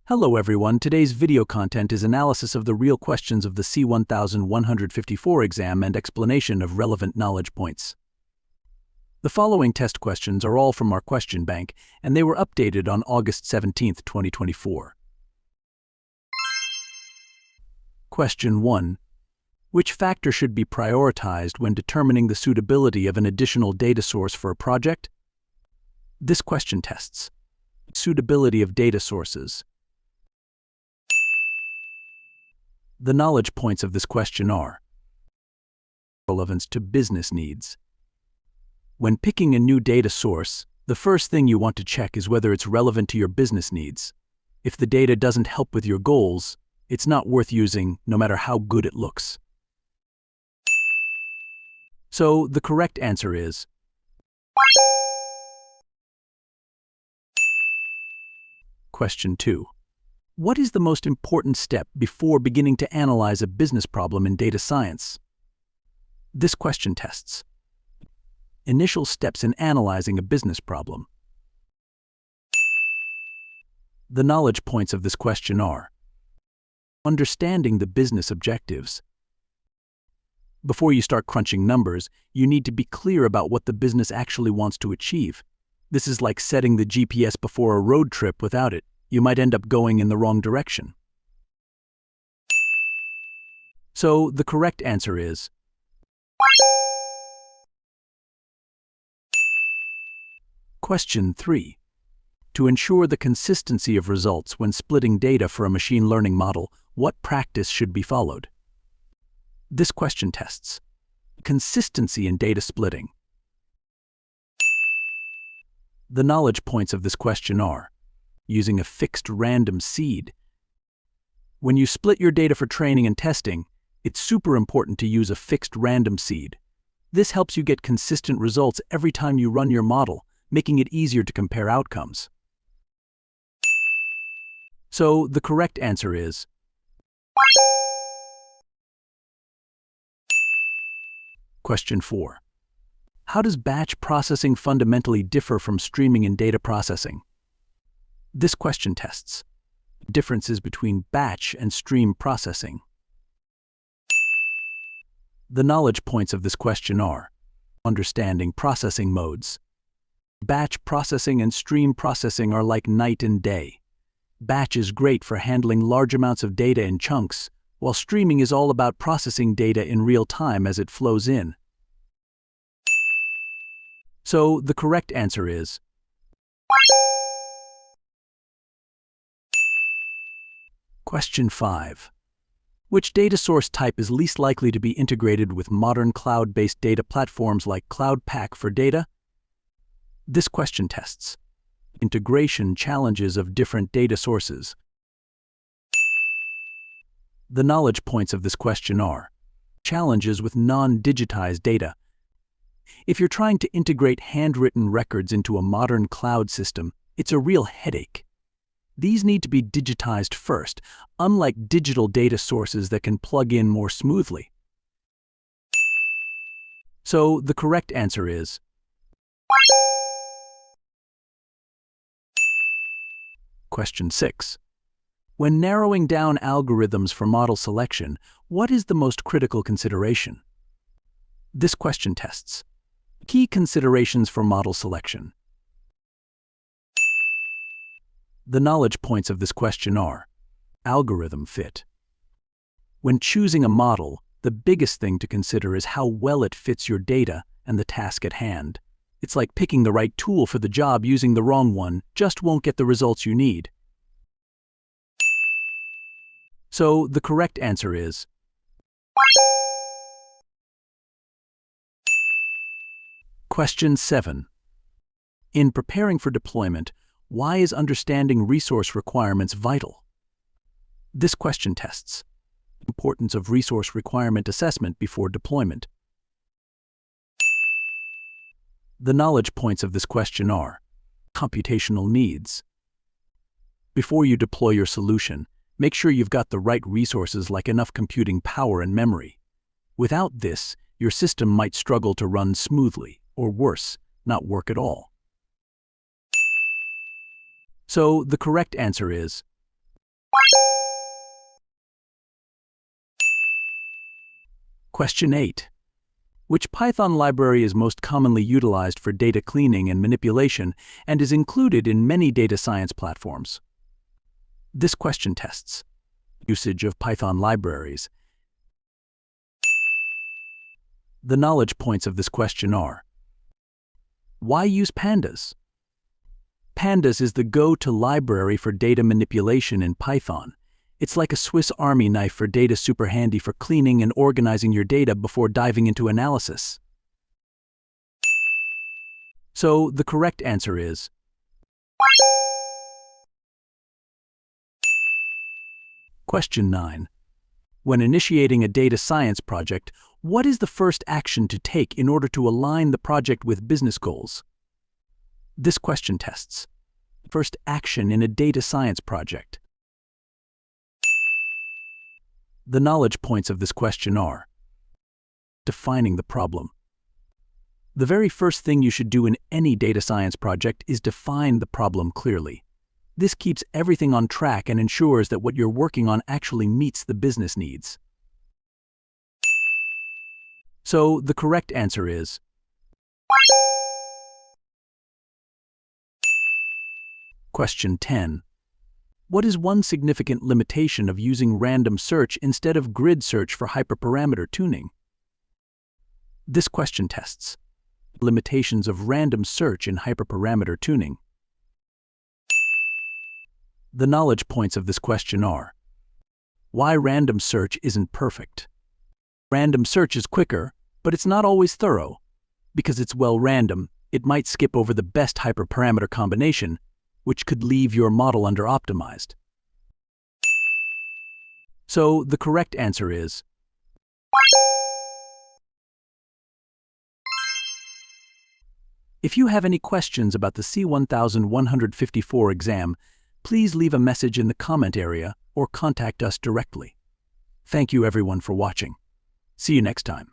Hello everyone, today's video content is analysis of the real questions of the C1000-154 exam and explanation of relevant knowledge points. The following test questions are all from our question bank, and they were updated on August 17, 2024. Question 1. Which factor should be prioritized when determining the suitability of an additional data source for a project? This question tests suitability of data sources. The knowledge points of this question are relevance to business needs. When picking a new data source, the first thing you want to check is whether it's relevant to your business needs. If the data doesn't help with your goals, it's not worth using, no matter how good it looks. So, the correct answer is Question 2. What is the most important step before beginning to analyze a business problem in data science? This question tests initial steps in analyzing a business problem. The knowledge points of this question are understanding the business objectives. Before you start crunching numbers, you need to be clear about what the business actually wants to achieve. This is like setting the GPS before a road trip. Without it, you might end up going in the wrong direction. So, the correct answer is Question 3. To ensure the consistency of results when splitting data for a machine learning model, what practice should be followed? This question tests consistency in data splitting. The knowledge points of this question are using a fixed random seed. When you split your data for training and testing, it's super important to use a fixed random seed. This helps you get consistent results every time you run your model, making it easier to compare outcomes. So, the correct answer is Question 4. How does batch processing fundamentally differ from streaming and data processing? This question tests differences between batch and stream processing. The knowledge points of this question are understanding processing modes. Batch processing and stream processing are like night and day. Batch is great for handling large amounts of data in chunks, while streaming is all about processing data in real time as it flows in. So, the correct answer is Question 5. Which data source type is least likely to be integrated with modern cloud-based data platforms like Cloud Pak for data? This question tests integration challenges of different data sources. The knowledge points of this question are challenges with non-digitized data. If you're trying to integrate handwritten records into a modern cloud system, it's a real headache. These need to be digitized first, unlike digital data sources that can plug in more smoothly. So, the correct answer is Question 6. When narrowing down algorithms for model selection, what is the most critical consideration? This question tests key considerations for model selection. The knowledge points of this question are algorithm fit. When choosing a model, the biggest thing to consider is how well it fits your data and the task at hand. It's like picking the right tool for the job. Using the wrong one just won't get the results you need. So, the correct answer is Question 7. In preparing for deployment, why is understanding resource requirements vital? This question tests importance of resource requirement assessment before deployment. The knowledge points of this question are computational needs. Before you deploy your solution, make sure you've got the right resources like enough computing power and memory. Without this, your system might struggle to run smoothly, or worse, not work at all. So, the correct answer is Question 8. Which Python library is most commonly utilized for data cleaning and manipulation and is included in many data science platforms? This question tests usage of Python libraries. The knowledge points of this question are: why use pandas? Pandas is the go-to library for data manipulation in Python. It's like a Swiss Army knife for data, super handy for cleaning and organizing your data before diving into analysis. So the correct answer is Question 9. When initiating a data science project, what is the first action to take in order to align the project with business goals? This question tests first action in a data science project. The knowledge points of this question are: defining the problem. The very first thing you should do in any data science project is define the problem clearly. This keeps everything on track and ensures that what you're working on actually meets the business needs. So the correct answer is Question 10. What is one significant limitation of using random search instead of grid search for hyperparameter tuning? This question tests limitations of random search in hyperparameter tuning. The knowledge points of this question are: why random search isn't perfect. Random search is quicker, but it's not always thorough. Because it's random, it might skip over the best hyperparameter combination, which could leave your model under-optimized. So the correct answer is If you have any questions about the C1000-154 exam, please leave a message in the comment area or contact us directly. Thank you everyone for watching. See you next time.